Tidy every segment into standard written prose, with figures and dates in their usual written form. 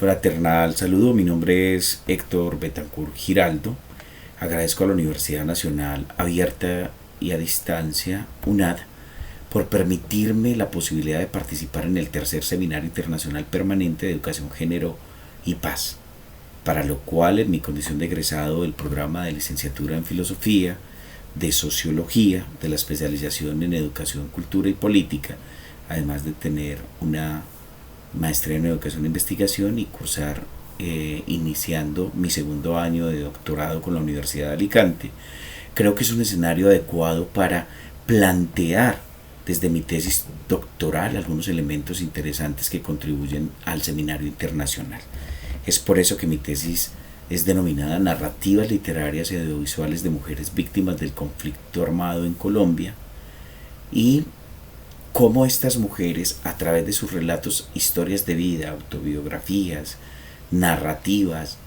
Fraternal saludo, mi nombre es Héctor Betancourt Giraldo. Agradezco a la Universidad Nacional Abierta y a Distancia, UNAD, por permitirme la posibilidad de participar en el tercer Seminario Internacional Permanente de Educación, Género y Paz, para lo cual en mi condición de egresado del programa de licenciatura en Filosofía, de Sociología, de la especialización en Educación, Cultura y Política, además de tener una maestría en Educación e Investigación y cursar iniciando mi segundo año de doctorado con la Universidad de Alicante, creo que es un escenario adecuado para plantear desde mi tesis doctoral algunos elementos interesantes que contribuyen al seminario internacional. Es por eso que mi tesis es denominada Narrativas literarias y audiovisuales de mujeres víctimas del conflicto armado en Colombia, y cómo estas mujeres, a través de sus relatos, historias de vida, autobiografías, narrativas,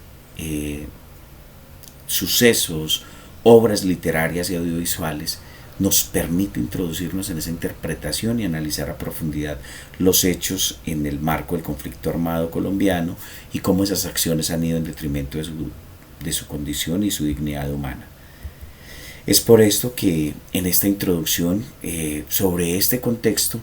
sucesos, obras literarias y audiovisuales, nos permite introducirnos en esa interpretación y analizar a profundidad los hechos en el marco del conflicto armado colombiano y cómo esas acciones han ido en detrimento de su condición y su dignidad humana. Es por esto que en esta introducción sobre este contexto,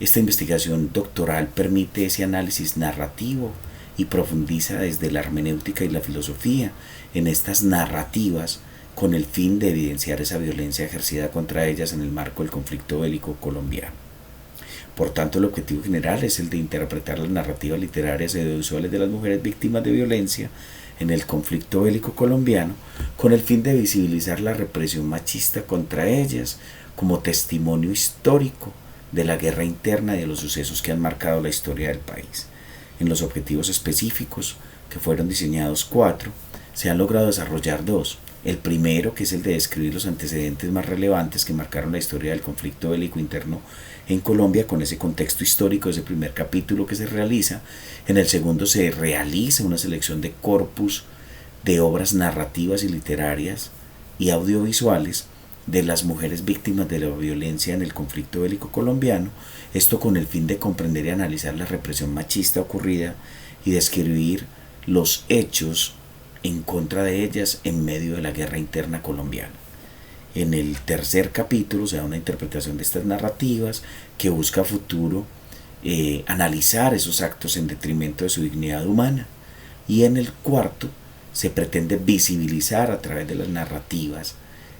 esta investigación doctoral permite ese análisis narrativo y profundiza desde la hermenéutica y la filosofía en estas narrativas con el fin de evidenciar esa violencia ejercida contra ellas en el marco del conflicto bélico colombiano. Por tanto, el objetivo general es el de interpretar las narrativas literarias y audiovisuales de las mujeres víctimas de violencia en el conflicto bélico colombiano, con el fin de visibilizar la represión machista contra ellas como testimonio histórico de la guerra interna y de los sucesos que han marcado la historia del país. En los objetivos específicos, que fueron diseñados 4, se han logrado desarrollar 2. El primero, que es el de describir los antecedentes más relevantes que marcaron la historia del conflicto bélico interno en Colombia, con ese contexto histórico, ese primer capítulo que se realiza. En el segundo se realiza una selección de corpus de obras narrativas y literarias y audiovisuales de las mujeres víctimas de la violencia en el conflicto bélico colombiano, esto con el fin de comprender y analizar la represión machista ocurrida y describir los hechos en contra de ellas en medio de la guerra interna colombiana. En el tercer capítulo se da una interpretación de estas narrativas que busca a futuro analizar esos actos en detrimento de su dignidad humana, y en el cuarto se pretende visibilizar a través de las narrativas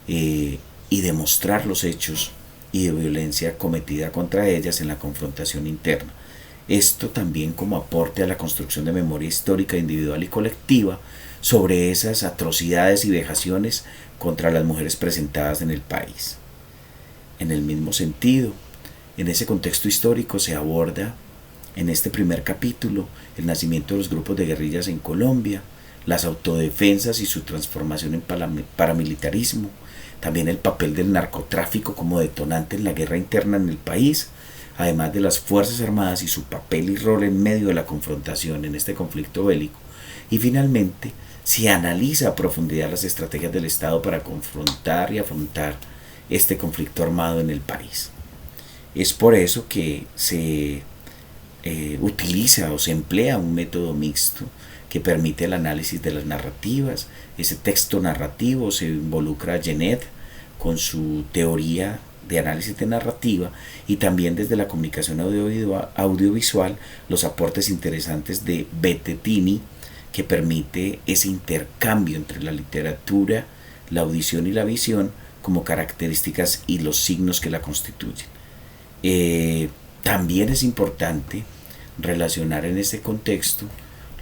y demostrar los hechos y de violencia cometida contra ellas en la confrontación interna. Esto también como aporte a la construcción de memoria histórica individual y colectiva sobre esas atrocidades y vejaciones contra las mujeres presentadas en el país. En el mismo sentido, en ese contexto histórico se aborda en este primer capítulo el nacimiento de los grupos de guerrillas en Colombia, las autodefensas y su transformación en paramilitarismo, también el papel del narcotráfico como detonante en la guerra interna en el país, además de las Fuerzas Armadas y su papel y rol en medio de la confrontación en este conflicto bélico, y finalmente se analiza a profundidad las estrategias del Estado para confrontar y afrontar este conflicto armado en el país. Es por eso que se utiliza o se emplea un método mixto que permite el análisis de las narrativas. Ese texto narrativo se involucra a Genet con su teoría de análisis de narrativa, y también desde la comunicación audiovisual los aportes interesantes de Bettetini, que permite ese intercambio entre la literatura, la audición y la visión como características y los signos que la constituyen. También es importante relacionar en este contexto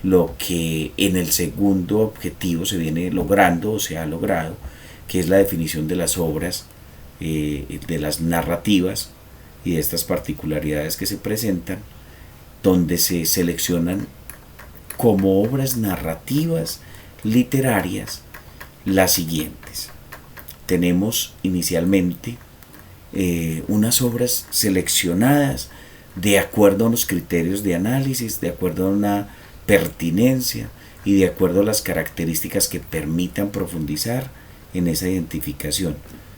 lo que en el segundo objetivo se viene logrando o se ha logrado, que es la definición de las obras, de las narrativas y de estas particularidades que se presentan, donde se seleccionan como obras narrativas literarias las siguientes. Tenemos inicialmente unas obras seleccionadas de acuerdo a unos criterios de análisis, de acuerdo a una pertinencia y de acuerdo a las características que permitan profundizar en esa identificación,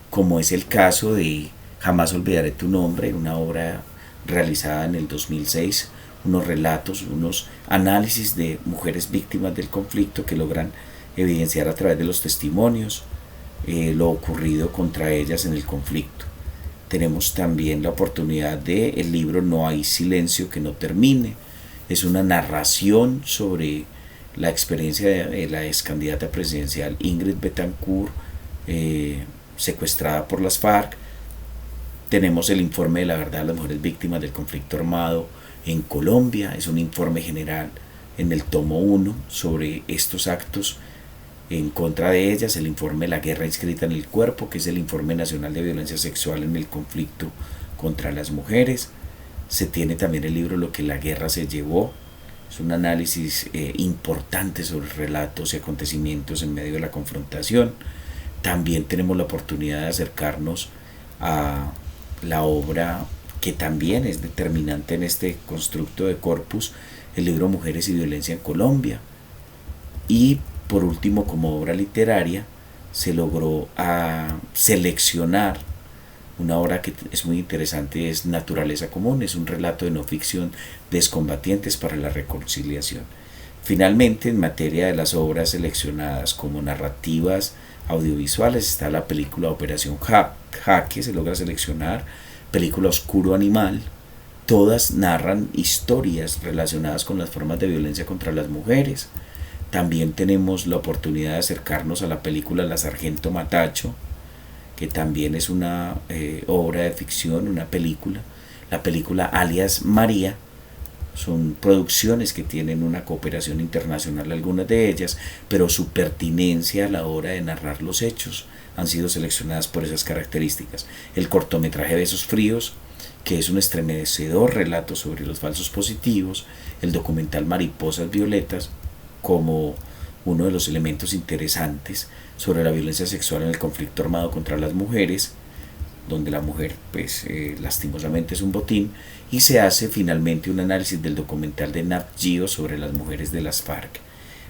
como es el caso de Jamás olvidaré tu nombre, una obra realizada en el 2006 unos relatos, unos análisis de mujeres víctimas del conflicto que logran evidenciar a través de los testimonios lo ocurrido contra ellas en el conflicto. Tenemos también la oportunidad del libro No hay silencio que no termine. Es una narración sobre la experiencia de la ex candidata presidencial Ingrid Betancourt, secuestrada por las FARC. Tenemos el informe de la verdad de las mujeres víctimas del conflicto armado en Colombia. Es un informe general en el tomo 1 sobre estos actos en contra de ellas, el informe La guerra inscrita en el cuerpo, que es el informe nacional de violencia sexual en el conflicto contra las mujeres. Se tiene también el libro Lo que la guerra se llevó. Es un análisis importante sobre relatos y acontecimientos en medio de la confrontación. También tenemos la oportunidad de acercarnos a la obra que también es determinante en este constructo de corpus, el libro Mujeres y Violencia en Colombia. Y por último, como obra literaria, se logró seleccionar una obra que es muy interesante, es Naturaleza Común, es un relato de no ficción de excombatientes para la reconciliación. Finalmente, en materia de las obras seleccionadas como narrativas audiovisuales, está la película Operación Jaque, se logra seleccionar, película Oscuro Animal. Todas narran historias relacionadas con las formas de violencia contra las mujeres. También tenemos la oportunidad de acercarnos a la película La Sargento Matacho, que también es una obra de ficción, una película. La película Alias María, son producciones que tienen una cooperación internacional, algunas de ellas, pero su pertinencia a la hora de narrar los hechos han sido seleccionadas por esas características. El cortometraje Besos Fríos, que es un estremecedor relato sobre los falsos positivos. El documental Mariposas Violetas, como uno de los elementos interesantes sobre la violencia sexual en el conflicto armado contra las mujeres, donde la mujer lastimosamente es un botín, y se hace finalmente un análisis del documental de Nat Geo sobre las mujeres de las FARC.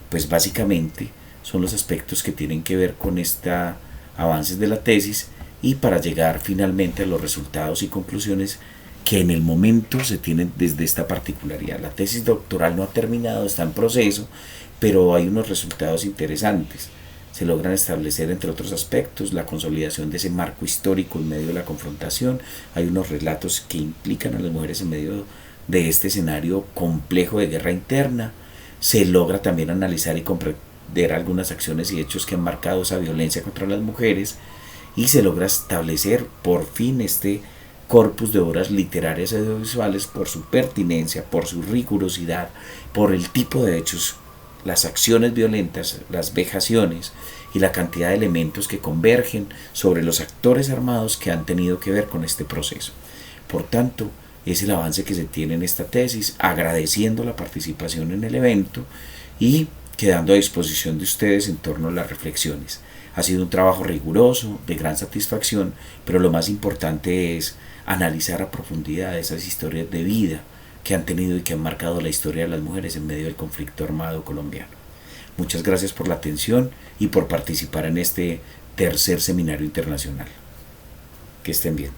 Pues básicamente son los aspectos que tienen que ver con estos avances de la tesis, y para llegar finalmente a los resultados y conclusiones que en el momento se tienen desde esta particularidad. La tesis doctoral no ha terminado, está en proceso, pero hay unos resultados interesantes. Se logran establecer, entre otros aspectos, la consolidación de ese marco histórico en medio de la confrontación. Hay unos relatos que implican a las mujeres en medio de este escenario complejo de guerra interna. Se logra también analizar y comprender algunas acciones y hechos que han marcado esa violencia contra las mujeres, y se logra establecer por fin este corpus de obras literarias y audiovisuales por su pertinencia, por su rigurosidad, por el tipo de hechos, las acciones violentas, las vejaciones y la cantidad de elementos que convergen sobre los actores armados que han tenido que ver con este proceso. Por tanto, es el avance que se tiene en esta tesis, agradeciendo la participación en el evento y quedando a disposición de ustedes en torno a las reflexiones. Ha sido un trabajo riguroso, de gran satisfacción, pero lo más importante es analizar a profundidad esas historias de vida que han tenido y que han marcado la historia de las mujeres en medio del conflicto armado colombiano. Muchas gracias por la atención y por participar en este tercer seminario internacional. Que estén bien.